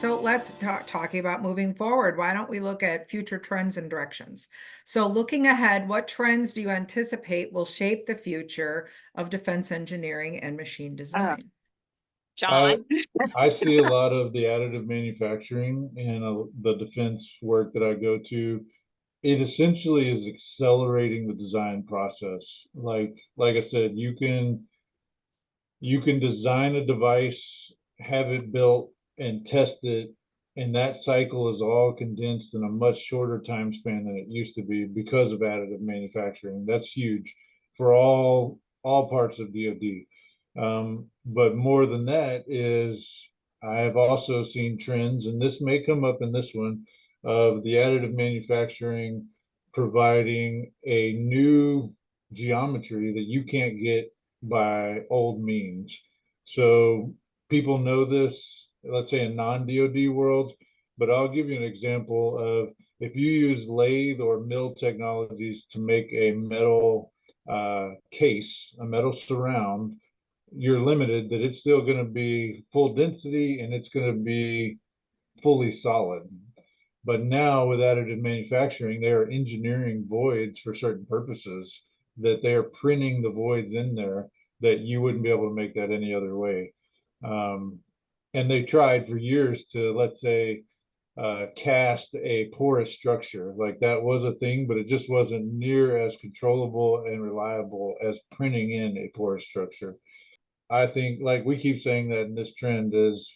So let's talking about moving forward. Why don't we look at future trends and directions? So looking ahead, what trends do you anticipate will shape the future of defense engineering and machine design? I John. I see a lot of the additive manufacturing and the defense work that I go to. It essentially is accelerating the design process. Like I said, you can design a device, have it built, and test it, and that cycle is all condensed in a much shorter time span than it used to be because of additive manufacturing. That's huge for all parts of DoD. But more than that is I have also seen trends, and this may come up in this one, of the additive manufacturing providing a new geometry that you can't get by old means. So people know this, let's say in non-DoD worlds, but I'll give you an example of if you use lathe or mill technologies to make a metal case, a metal surround, you're limited that it's still going to be full density and it's going to be fully solid. But now with additive manufacturing, they are engineering voids for certain purposes that they are printing the voids in there that you wouldn't be able to make that any other way. Um, and they tried for years to, let's say, cast a porous structure. Like that was a thing, but it just wasn't near as controllable and reliable as printing in a porous structure. I think, like we keep saying that in this trend is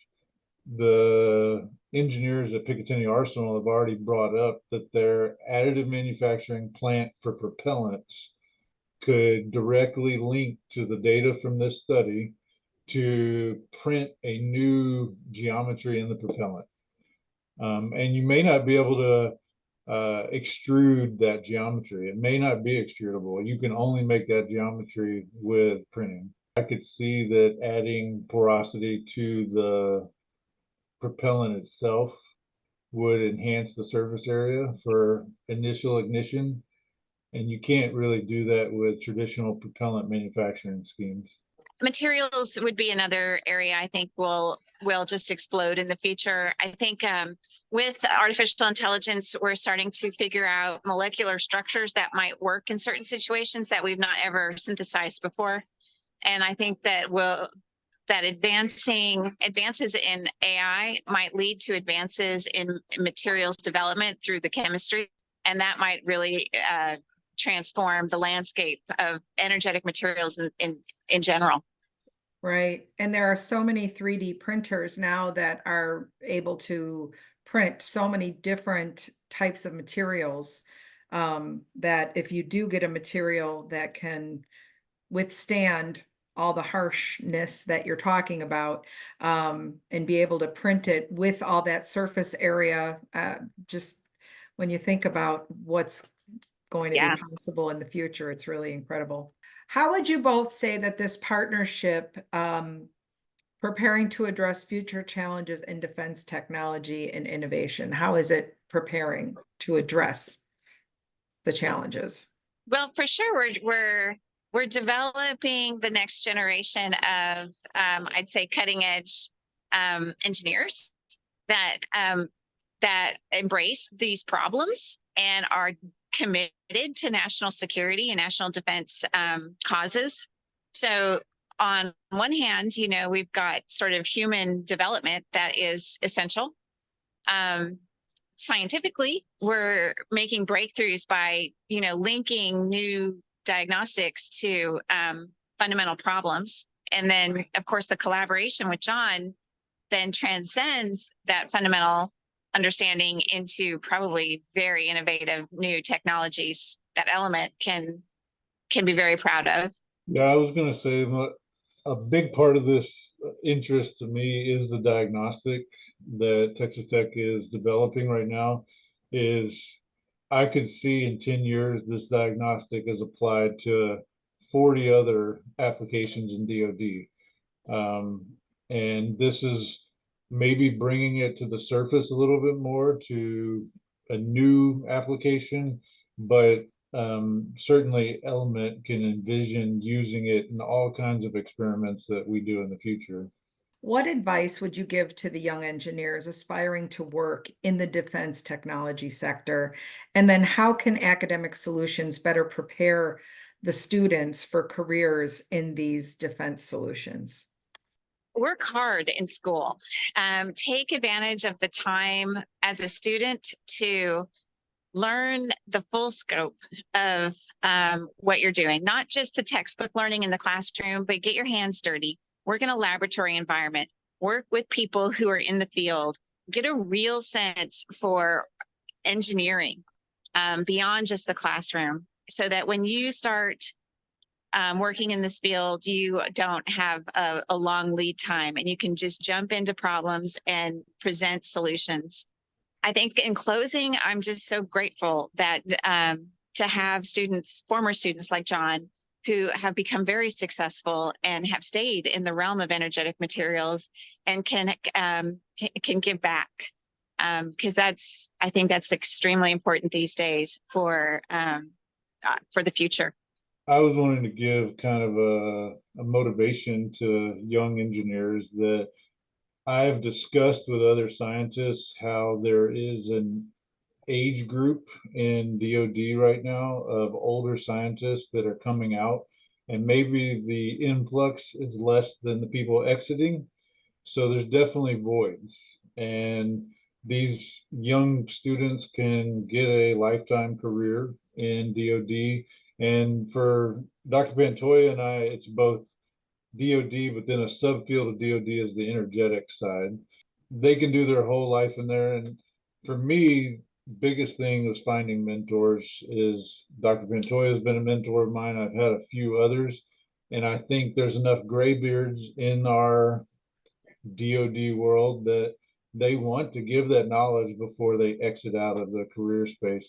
the engineers at Picatinny Arsenal have already brought up that their additive manufacturing plant for propellants could directly link to the data from this study to print a new geometry in the propellant. And you may not be able to extrude that geometry. It may not be extrudable. You can only make that geometry with printing. I could see that adding porosity to the propellant itself would enhance the surface area for initial ignition. And you can't really do that with traditional propellant manufacturing schemes. Materials would be another area I think will just explode in the future. I think with artificial intelligence, we're starting to figure out molecular structures that might work in certain situations that we've not ever synthesized before. And I think that advances in AI might lead to advances in materials development through the chemistry, and that might really transform the landscape of energetic materials in general. Right. And there are so many 3D printers now that are able to print so many different types of materials, that if you do get a material that can withstand all the harshness that you're talking about, and be able to print it with all that surface area, just when you think about what's going to be possible in the future, it's really incredible. How would you both say that this partnership, preparing to address future challenges in defense technology and innovation, how is it preparing to address the challenges? Well, for sure, we're developing the next generation of, I'd say, cutting edge engineers that embrace these problems and are committed to national security and national defense causes. So on one hand, we've got sort of human development that is essential. Scientifically, we're making breakthroughs by, linking new diagnostics to fundamental problems. And then, of course, the collaboration with John then transcends that fundamental understanding into probably very innovative new technologies that Element can be very proud of. Yeah, I was going to say a big part of this interest to me is the diagnostic that Texas Tech is developing right now. Is I could see in 10 years this diagnostic is applied to 40 other applications in DoD. And this is maybe bringing it to the surface a little bit more to a new application, but certainly Element can envision using it in all kinds of experiments that we do in the future. What advice would you give to the young engineers aspiring to work in the defense technology sector? And then how can academic solutions better prepare the students for careers in these defense solutions? Work hard in school. Take advantage of the time as a student to learn the full scope of what you're doing, not just the textbook learning in the classroom, but get your hands dirty, work in a laboratory environment, work with people who are in the field, get a real sense for engineering beyond just the classroom, so that when you start working in this field, you don't have a long lead time and you can just jump into problems and present solutions. I think in closing, I'm just so grateful that to have students, former students like John, who have become very successful and have stayed in the realm of energetic materials and can give back, because I think that's extremely important these days for the future. I was wanting to give kind of a motivation to young engineers that I've discussed with other scientists how there is an age group in DoD right now of older scientists that are coming out, and maybe the influx is less than the people exiting. So there's definitely voids, and these young students can get a lifetime career in DoD. And for Dr. Pantoya and I, it's both DoD, but then a subfield of DoD is the energetic side. They can do their whole life in there. And for me, biggest thing was finding mentors. Is Dr. Pantoya has been a mentor of mine. I've had a few others, and I think there's enough graybeards in our DoD world that they want to give that knowledge before they exit out of the career space.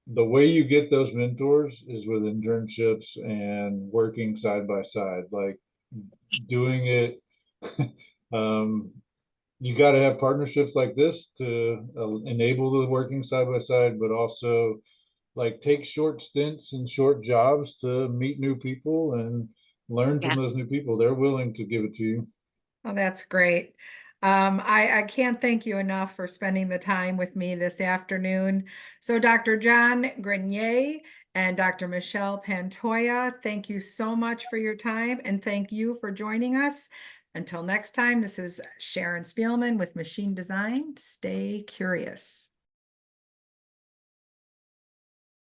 The way you get those mentors is with internships and working side by side, like doing it. um, you got to have partnerships like this to enable the working side by side, but also like take short stints and short jobs to meet new people and learn from Yeah. those new people. They're willing to give it to you. Oh, that's great. I can't thank you enough for spending the time with me this afternoon. So Dr. John Grenier and Dr. Michelle Pantoya, thank you so much for your time, and thank you for joining us. Until next time, this is Sharon Spielman with Machine Design. Stay curious.